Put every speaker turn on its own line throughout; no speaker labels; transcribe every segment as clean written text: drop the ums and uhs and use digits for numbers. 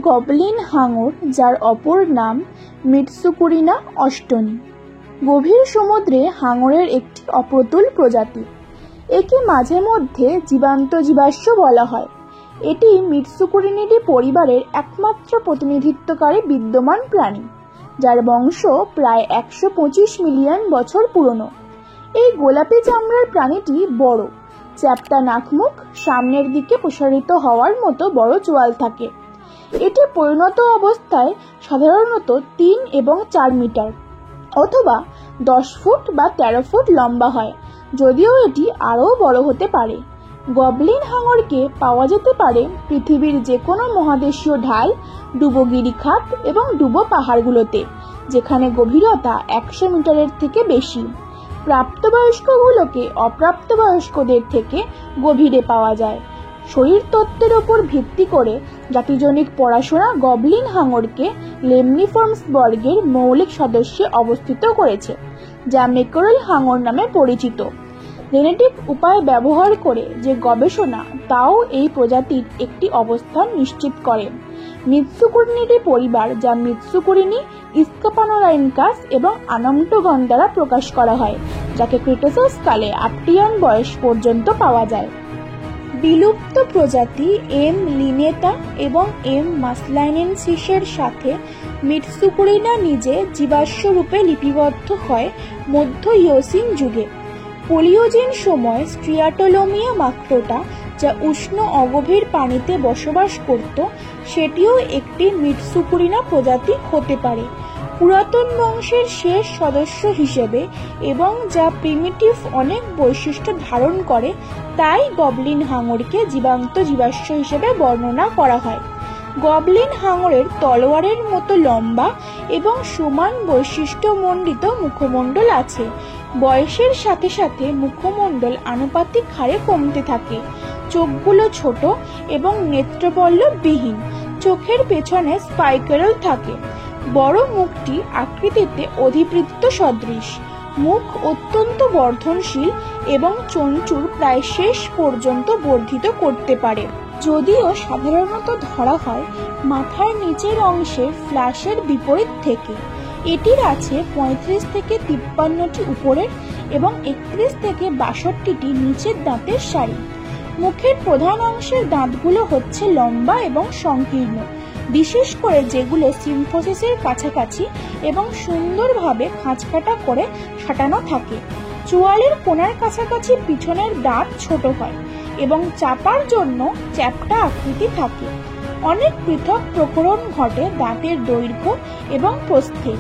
Goblin হাঙর, যার অপর নাম মিটসুকুরিনা অষ্টনী, গভীর সমুদ্রে হাঙরের একটি অপ্রতুল প্রজাতি। একে মাঝে মধ্যে জীবান্ত জীবাশ্ম বলা হয়। এটি মিটসুকুরিনিডি পরিবারের একমাত্র প্রতিনিধিত্বকারী বিদ্যমান প্রাণী, যার বংশ প্রায় 125 মিলিয়ন বছর পুরনো। এই গোলাপি চামড়ার প্রাণীটি বড়, চ্যাপ্টা নাকমুখ, সামনের দিকে প্রসারিত হওয়ার মতো বড় চোয়াল থাকে। এটি পরিণত অবস্থায় সাধারণত 3 এবং 4 মিটার অথবা 10 ফুট বা 13 ফুট লম্বা হয়, যদিও এটি আরও বড় হতে পারে। গবলিন হাঙরকে পাওয়া যেতে পারে পৃথিবীর যে কোনো মহাদেশীয় ঢাল, ডুবো গিরিখাত এবং ডুবো পাহাড়গুলোতে, যেখানে গভীরতা 100 মিটারের থেকে বেশি। প্রাপ্তবয়স্কগুলোকে অপ্রাপ্তবয়স্কদের থেকে গভীরে পাওয়া যায়। শরীরতত্ত্বের ওপর ভিত্তি করে জাতিজনিক পড়াশোনা গবলিন হাঙরকে লেমনিফর্মস বর্গের মৌলিক সদস্যে অবস্থিত করেছে, যা মেকরেল হাঙর নামে পরিচিত। জেনেটিক উপায় ব্যবহার করে যে গবেষণা, তাও এই প্রজাতির একটি অবস্থান নিশ্চিত করে। মিটসুকুরিনিডি পরিবার, যা মিটসুকুরিনি, স্কাপানোরাইনকাস এবং আনম্টোগন দ্বারা প্রকাশ করা হয়, যাকে ক্রিটাসাস কালে আপ্টিয়ান বয়স পর্যন্ত পাওয়া যায়। বিলুপ্ত প্রজাতি এম লিনেটা এবং এম মাসলাইনেনসিসের সাথে মিটসুকুরিনা নিজে জীবাশ্ম রূপে লিপিবদ্ধ হয় মধ্য ইওসিন যুগে। পলিওজেন সময় স্ট্রিয়াটোলোমিয়া মাক্রোটা, যা উষ্ণ অগভীর পানিতে বসবাস করত, সেটিও একটি মিটসুকুরিনা প্রজাতি হতে পারে। পুরাতন বংশের শেষ সদস্য হিসেবে এবং যা প্রিমিটিভ অনেক বৈশিষ্ট্য ধারণ করে, তাই গবলিন হাঙরকে জীবান্ত জীবাশ্ম হিসেবে বর্ণনা করা হয়। গবলিন হাঙরের তলোয়ারের মতো লম্বা এবং সমান বৈশিষ্ট্যমণ্ডিত মুখমণ্ডল আছে। বয়সের সাথে সাথে মুখমণ্ডল আনুপাতিক হারে কমতে থাকে। চোখগুলো ছোট এবং নেত্রপল্লববিহীন। চোখের পেছনে স্পাইকেরল থাকে। বড় মুখটি আকৃতিতে অধিবৃত্ত সদৃশ। মুখ অত্যন্ত বর্ধনশীল এবং চঞ্চুর প্রায় শেষ পর্যন্ত বর্ধিত করতে পারে, যদিও সাধারণত ধরা হয় মাথার নিচের অংশের ফ্ল্যাশের বিপরীত থেকে। এটির আছে 35 থেকে 53টি উপরের এবং 31 থেকে 62টি নিচের দাঁতের সারি। মুখের প্রধান অংশের দাঁতগুলো হচ্ছে লম্বা এবং সংকীর্ণ, বিশেষ করে যেগুলো সিম্ফোসিসের কাছাকাছি এবং সুন্দরভাবে খাঁজকাটা করে সাঁটানো থাকে। চোয়ালের কোণার কাছাকাছি পিছনের দাঁত ছোট হয় এবং চাপার জন্য চ্যাপ্টা আকৃতি থাকে। অনেক পৃথক প্রকরণ ঘটে দাঁতের দৈর্ঘ্য এবং প্রস্থে,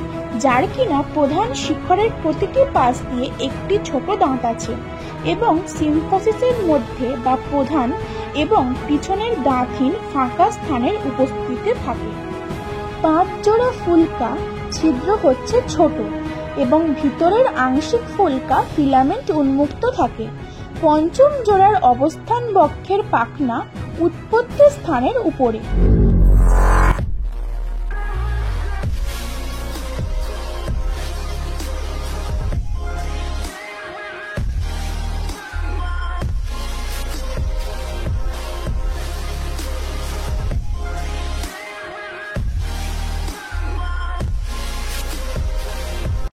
যার কিনা প্রধান শিখরের প্রতিটি পাশ দিয়ে একটি ছোট দাঁত আছে এবং সিম্ফোসিসের মধ্যে বা প্রধান এবং পিছনের দাঁতহীন ফাঁকা স্থানের উপস্থিতিতে থাকে। 5 জোড়া ফুলকা ছিদ্র হচ্ছে ছোট এবং ভিতরের আংশিক ফুলকা ফিলামেন্ট উন্মুক্ত থাকে। 5ম জোড়ার অবস্থান বক্ষের পাখনা উৎপত্তি স্থানের উপরে।